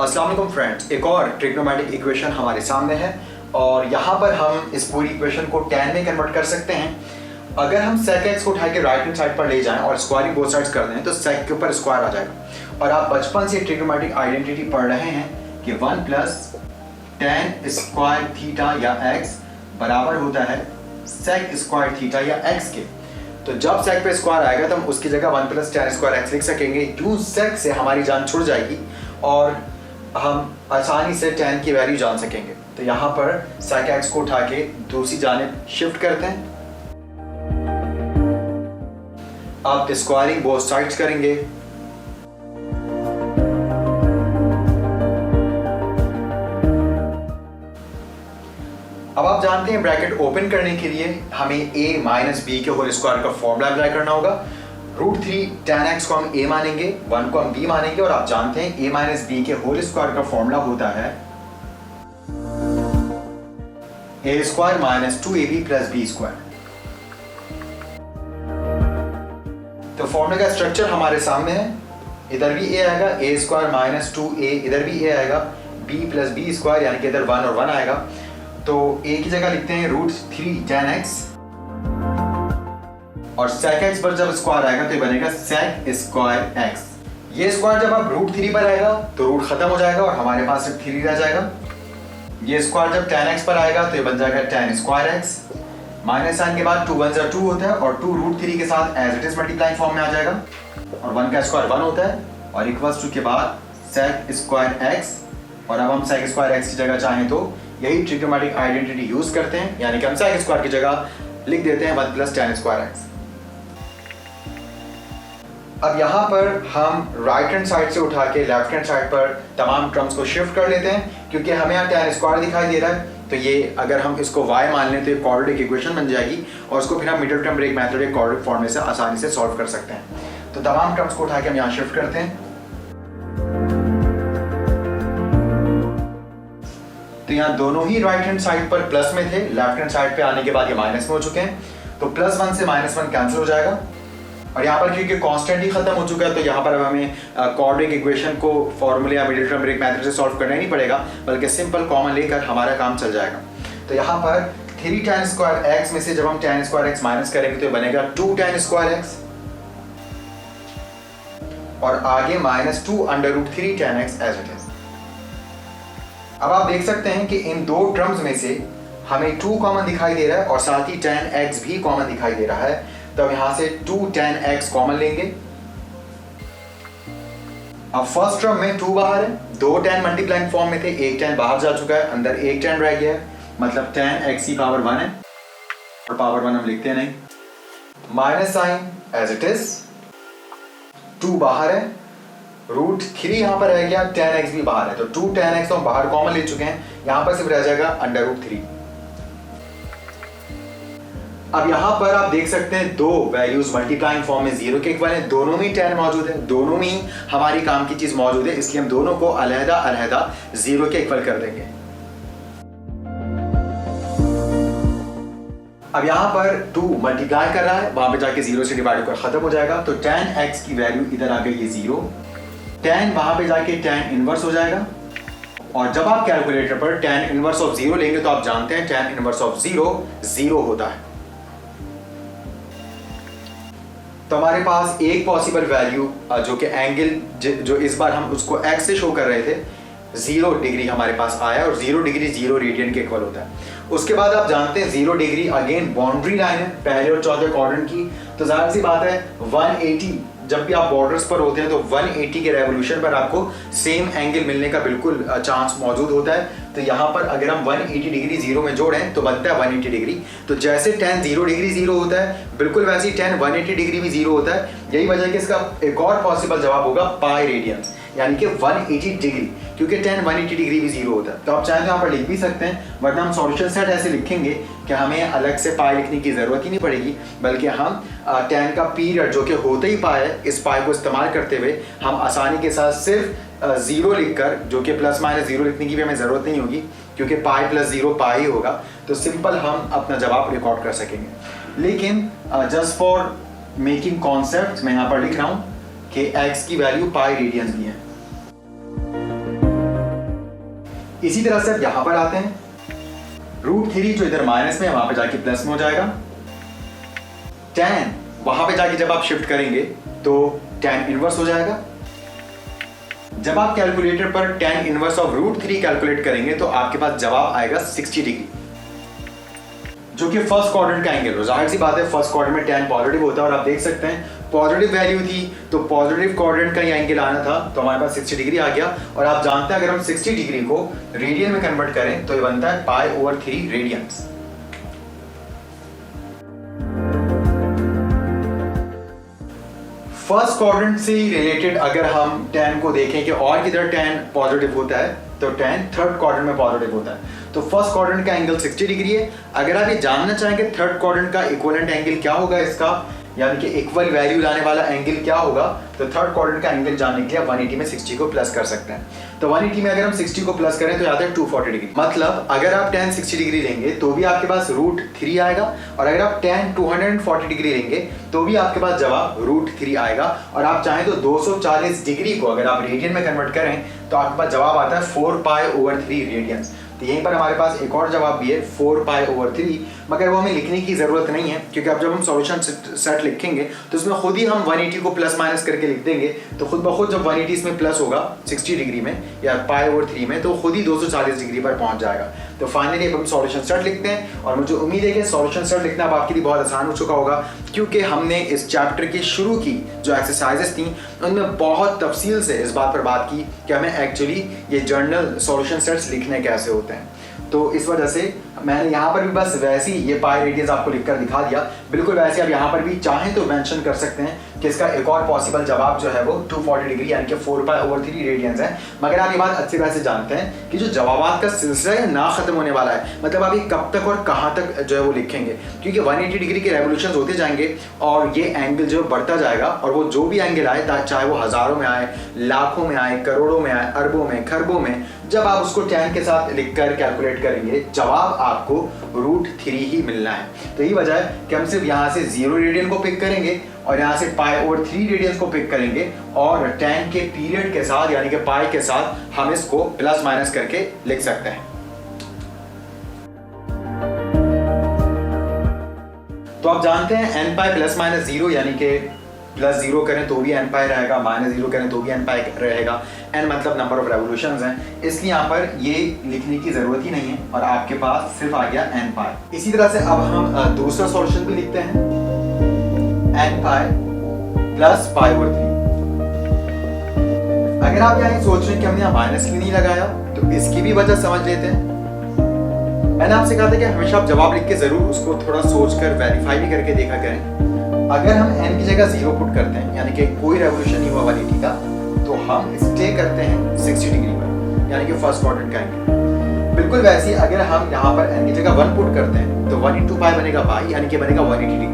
अस्सलाम वालेकुम फ्रेंड्स, एक और ट्रिग्नोमेट्रिक इक्वेशन हमारे सामने है और यहाँ पर हम इस पूरी इक्वेशन को tan में कन्वर्ट कर सकते हैं। अगर हम sec x को उठा के राइट हैंड साइड पर ले जाएं और स्क्वायरिंग बोथ साइड्स कर दें तो sec के ऊपर स्क्वायर आ जाएगा। और आप बचपन से ट्रिग्नोमेट्रिक आइडेंटिटी पढ़ रहे हैं कि 1 प्लस tan स्क्वायर थीटा या x बराबर होता है sec स्क्वायर थीटा या x के। तो जब sec पे स्क्वायर आएगा तो हम उसकी जगह 1 प्लस tan स्क्वायर x लिख सकेंगे। यूं sec से हमारी जान छुड़ जाएगी और हम आसानी से tan की वैल्यू जान सकेंगे। तो यहाँ पर sec x को उठा के दूसरी जानिब शिफ्ट करते हैं। अब स्क्वायरिंग बोथ साइड्स करेंगे। अब आप जानते हैं ब्रैकेट ओपन करने के लिए हमें a माइनस बी के होल स्क्वायर का फॉर्मूला अप्लाई करना होगा। √3 tan x को हम a मानेंगे, 1 को हम b मानेंगे और आप जानते हैं a माइनस बी के होल स्क्वायर का फॉर्मूला होता है a square minus 2ab plus b square. तो फॉर्मूले का स्ट्रक्चर हमारे सामने है। इधर भी a आएगा, a स्क्वायर माइनस 2a, इधर भी a आएगा, b प्लस b स्क्वायर, यानी कि इधर 1 और 1 आएगा। तो a की जगह लिखते हैं √3 tan x और sec x पर जब स्क्वायर आएगा तो ये बनेगा sec स्क्वायर x। ये स्क्वायर जब आप √3 पर आएगा तो रूट खत्म हो जाएगा और हमारे पास सिर्फ 3 रह जाएगा। ये स्क्वायर जब tan x पर आएगा तो ये बन जाएगा tan square x। Minus sign के बाद 2 1 2 होता है और 2 √3 के साथ as it is multiplying form में आ जाएगा और 1 का स्क्वायर 1 होता है और इक्वल्स टू के बाद sec स्क्वायर x। और अब हम sec स्क्वायर x की जगह चाहें तो यही ट्रिग्नोमेट्रिक आइडेंटिटी यूज करते हैं, यानी कि हम sec स्क्वायर की जगह लिख देते हैं 1 प्लस tan स्क्वायर x। अब यहाँ पर हम राइट हैंड साइड से उठा के लेफ्ट हैंड साइड पर तमाम टर्म्स को शिफ्ट कर लेते हैं, क्योंकि हमें यहाँ tan स्क्वायर दिखाई दे रहा है। तो ये अगर हम इसको y मान लें तो ये क्वाड्रेटिक इक्वेशन बन जाएगी और उसको फिर हम मिडिल टर्म ब्रेक मेथड या क्वाड्रेटिक फॉर्म में से आसानी से सॉल्व कर सकते हैं। तो तमाम टर्म्स को उठा के हम यहाँ शिफ्ट करते हैं। तो यहाँ दोनों ही राइट हैंड साइड पर प्लस में थे, लेफ्ट हैंड साइड पे आने के बाद ये माइनस में हो चुके हैं। तो +1 से -1 कैंसिल हो जाएगा और यहाँ पर क्योंकि कांस्टेंट ही खत्म हो चुका है तो यहाँ पर अब हमें क्वाड्रेटिक इक्वेशन को फॉर्मूले या मिडिल टर्म ब्रेक मेथड से सॉल्व करना ही नहीं पड़ेगा, बल्कि सिंपल कॉमन लेकर हमारा काम चल जाएगा। तो यहाँ पर 3 tan स्क्वायर x में से जब हम tan स्क्वायर x माइनस करेंगे तो बनेगा 2 tan स्क्वायर x और आगे -2 √3 tan x as it is. अब आप देख सकते हैं कि इन दो टर्म्स में से हमें 2 कॉमन दिखाई दे रहा है और साथ ही tan x भी कॉमन दिखाई दे रहा है। तो हम यहां से 2 tan x कॉमन लेंगे। अब फर्स्ट टर्म में 2 बाहर है, 2 tan मल्टीप्लाइंग फॉर्म में थे, एक tan बाहर जा चुका है, अंदर एक tan रह गया है, मतलब tan x की पावर 1 है और पावर 1 हम लिखते नहीं। Minus sign as it is, 2 बाहर है, √3 यहां पर रह गया, tan x भी बाहर है, तो 2 tan x तो हम बाहर कॉमन ले चुके हैं, यहां पर सिर्फ रह जाएगा √3। अब यहाँ पर आप देख सकते हैं दो वैल्यूज मल्टीप्लाइंग फॉर्म में 0 के इक्वल हैं, दोनों में tan मौजूद है, दोनों में ही हमारी काम की चीज मौजूद है, इसलिए हम दोनों को अलहदा 0 के इक्वल कर देंगे। अब यहाँ पर 2 मल्टीप्लाई कर रहा है, वहां पे जाके 0 से डिवाइड कर खत्म हो जाएगा, तो tan x की वैल्यू इधर आ गई है 0, tan वहां पे जाके tan इनवर्स हो जाएगा और जब आप कैलकुलेटर पर tan इनवर्स ऑफ 0 लेंगे तो आप जानते हैं tan इनवर्स ऑफ 0 होता है। तो हमारे पास एक पॉसिबल वैल्यू जो कि एंगल जो इस बार हम उसको x से शो कर रहे थे 0 डिग्री हमारे पास आया और 0 डिग्री 0 रेडियन के इक्वल होता है। उसके बाद आप जानते हैं 0 डिग्री अगेन बाउंड्री लाइन है पहले और चौथे क्वाड्रेंट की, तो जाहिर सी बात है 180 जब भी आप बॉर्डर्स पर होते हैं तो 180 के रेवोल्यूशन पर आपको सेम एंगल मिलने का बिल्कुल चांस मौजूद होता है। तो यहाँ पर अगर हम 180 डिग्री 0 में जोड़ें तो बनता है 180 डिग्री। तो जैसे tan 0 डिग्री 0 होता है बिल्कुल वैसे ही tan 180 डिग्री भी 0 होता है। यही वजह है कि इसका एक और पॉसिबल जवाब होगा पाई रेडियंस, यानी कि 180 डिग्री, क्योंकि tan 180 डिग्री भी 0 होता है। तो आप चाहें तो यहाँ पर लिख भी सकते हैं, वरना हम सॉल्यूशन सेट ऐसे लिखेंगे कि हमें अलग से पाई लिखने की जरूरत ही नहीं पड़ेगी, बल्कि हम tan का पीरियड जो कि होते ही पाई है, इस पाई को इस्तेमाल करते हुए हम आसानी के साथ सिर्फ 0 लिखकर, जो कि +-0 लिखने की भी हमें ज़रूरत नहीं होगी क्योंकि पाई + 0 पाई होगा, तो सिंपल हम अपना जवाब रिकॉर्ड कर सकेंगे। लेकिन जस्ट फॉर मेकिंग कॉन्सेप्ट मैं यहाँ पर लिख रहा हूँ कि x की वैल्यू पाई रेडियंस भी है। इसी तरह से अब यहाँ पर आते हैं, √3 जो इधर माइनस में है वहां पे जाके प्लस में हो जाएगा। tan वहां पे जाके जब आप शिफ्ट करेंगे तो tan इनवर्स हो जाएगा। जब आप कैलकुलेटर पर tan इनवर्स ऑफ √3 कैलकुलेट करेंगे तो आपके पास जवाब आएगा 60 डिग्री, जो कि फर्स्ट क्वाड्रेंट का एंगल। जाहिर सी बात है फर्स्ट क्वाड्रेंट में tan पॉजिटिव होता है और आप देख सकते हैं पॉजिटिव वैल्यू थी तो पॉजिटिव क्वाड्रेंट का ये एंगल आना था, तो हमारे पास 60 डिग्री आ गया। और आप जानते हैं अगर हम 60 डिग्री को रेडियन में कन्वर्ट करें तो ये बनता है π/3 रेडियंस। फर्स्ट क्वाड्रेंट से रिलेटेड अगर हम tan को देखें कि और किधर tan पॉजिटिव होता है तो tan थर्ड क्वाड्रेंट में पॉजिटिव होता है। तो फर्स्ट क्वाड्रेंट का एंगल 60 डिग्री है। अगर आप ये जानना चाहें कि थर्ड क्वाड्रेंट का इक्विवेलेंट एंगल क्या होगा, इसका यानी कि इक्वल वैल्यू लाने वाला एंगल क्या होगा, तो थर्ड क्वाड्रेंट का एंगल जानने के लिए 180 में 60 को प्लस कर सकते हैं। तो 180 में अगर हम 60 को प्लस करें तो आता है 240 डिग्री। मतलब अगर आप tan 60 डिग्री लेंगे तो भी आपके पास √3 आएगा, और अगर आप tan 240 डिग्री लेंगे तो भी आपके पास जवाब √3 आएगा। और आप चाहें तो 240 डिग्री को अगर आप रेडियन में कन्वर्ट करें तो आपके पास जवाब आता है 4π/3 रेडियंस। तो यहीं पर हमारे पास एक और जवाब भी है 4π/3, मगर वो हमें लिखने की ज़रूरत नहीं है क्योंकि अब जब हम सॉल्यूशन सेट लिखेंगे तो उसमें खुद ही हम 180 को प्लस माइनस करके लिख देंगे। तो खुद ब खुद जब 180 इसमें प्लस होगा 60 डिग्री में या π/3 में तो खुद ही 240 डिग्री पर पहुंच जाएगा। तो फाइनली अब हम सॉल्यूशन सेट लिखते हैं और मुझे उम्मीद है कि सॉल्यूशन सेट लिखना अब आपके लिए बहुत आसान हो चुका होगा, क्योंकि हमने इस चैप्टर की शुरू की जो एक्सरसाइजेस थी उनमें बहुत तफसील से इस बात पर बात की कि हमें एक्चुअली ये जर्नल सॉल्यूशन सेट्स लिखने कैसे होते हैं। तो इस वजह से मैंने यहाँ पर भी बस वैसे ही ये पाई रेडियंस आपको लिखकर दिखा दिया। बिल्कुल वैसे आप यहाँ पर भी चाहें तो मेंशन कर सकते हैं कि इसका एक और पॉसिबल जवाब जो है वो 240 डिग्री यानी कि 4π/3 रेडियंस है। मगर आप ये बात अच्छी तरह से जानते हैं कि जो जवाबात का सिलसिला है ना ख़त्म होने वाला है, मतलब आप ये कब तक और कहाँ तक जो है वो लिखेंगे, क्योंकि 180 डिग्री के रेवोल्यूशन होते जाएंगे और ये एंगल जो बढ़ता जाएगा और वो जो भी एंगल आए चाहे वो हज़ारों में आए, लाखों में आए, करोड़ों में आए, अरबों में, खरबों में, जब आप उसको tan के साथ लिखकर कैलकुलेट करेंगे जवाब आपको √3 ही मिलना है। तो यही वजह है कि हम सिर्फ यहाँ से 0 रेडियन को पिक करेंगे और यहाँ से π/3 रेडियंस को पिक करेंगे और tan के पीरियड के साथ यानी कि पाई के साथ हम इसको प्लस माइनस करके लिख सकते हैं। तो आप जानते हैं nπ ±0 यानी कि +0 करें तो भी nπ रहेगा, -0 करें तो भी nπ रहेगा। n मतलब नंबर ऑफ रेवोल्यूशंस हैं, इसलिए यहाँ पर ये लिखने की ज़रूरत ही नहीं है और आपके पास सिर्फ आ गया nπ। इसी तरह से अब हम दूसरा सॉल्यूशन भी लिखते हैं, nπ + π/3। अगर आप यहाँ सोच रहे हैं कि हमने यहाँ माइनस क्यों नहीं लगाया तो इसकी भी वजह समझ लेते हैं। मैंने आपसे कहा था कि हमेशा आप जवाब लिख के ज़रूर उसको थोड़ा सोचकर वेरीफाई भी करके देखा करें। अगर हम n की जगह 0 पुट करते हैं यानी कि कोई रेवोल्यूशन नहीं हुआ 180 का, तो हम स्टे करते हैं 60 डिग्री पर यानी कि फर्स्ट क्वाड्रेंट का एंगल। बिल्कुल वैसे ही अगर हम यहाँ पर n की जगह 1 पुट करते हैं तो 1 × π बनेगा पाई यानी कि बनेगा 180 डिग्री।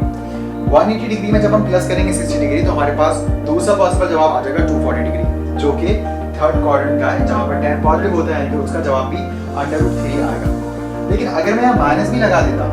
180 डिग्री में जब हम प्लस करेंगे 60 डिग्री तो हमारे पास दूसरा पॉसिबल जवाब आ जाएगा 240 डिग्री, जो कि थर्ड क्वाड्रेंट का है जहाँ पर tan पॉजिटिव होता है यानी कि उसका जवाब भी √3 आएगा। लेकिन अगर मैं यहाँ माइनस भी लगा देता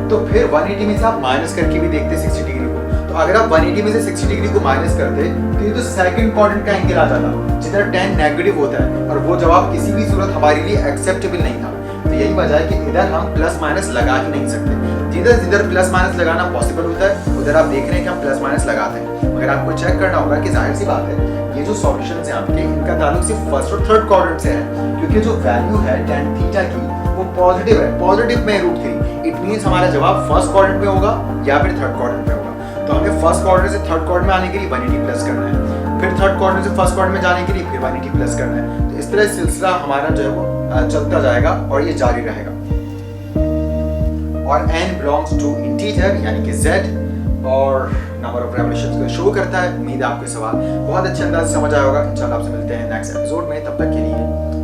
तो फिर 180 में से आप माइनस करके भी देखते 60 डिग्री को, तो अगर आप 180 में से 60 डिग्री को माइनस करते तो ये तो सेकंड क्वाड्रेंट का एंगल आ जाता जिधर tan नेगेटिव होता है और वो जवाब किसी भी सूरत हमारे लिए एक्सेप्टेबल नहीं था। तो यही वजह है कि इधर हम प्लस माइनस लगा ही नहीं सकते। जिधर जिधर प्लस माइनस लगाना पॉसिबल होता है उधर आप देख रहे हैं कि हम प्लस माइनस लगाते हैं, मगर आपको चेक करना होगा कि जाहिर सी बात है ये जो सॉल्यूशन है आपके इनका ताल्लुक सिर्फ फर्स्ट और थर्ड क्वाड्रेंट से है, क्योंकि जो वैल्यू है tan थीटा की वो पॉजिटिव है, पॉजिटिव में √3। इट मींस हमारा जवाब फर्स्ट क्वाड्रेंट में होगा या फिर थर्ड क्वाड्रेंट में होगा। तो हमें फर्स्ट क्वाड्रेंट से थर्ड क्वाड्रेंट में आने के लिए 180 प्लस करना है, फिर थर्ड क्वाड्रेंट से फर्स्ट क्वाड्रेंट में जाने के लिए फिर 180 प्लस करना है। तो इस तरह सिलसिला हमारा जो है वो चलता जाएगा और ये जारी रहेगा। और n बिलोंग्स टू इंटीजर यानी कि z और नंबर ऑफ रेवोल्यूशंस को शो करता है। उम्मीद है आपको सवाल बहुत अच्छे अंदाज से समझ आया होगा। इंशाल्लाह आपसे मिलते हैं नेक्स्ट एपिसोड में, तब तक के लिए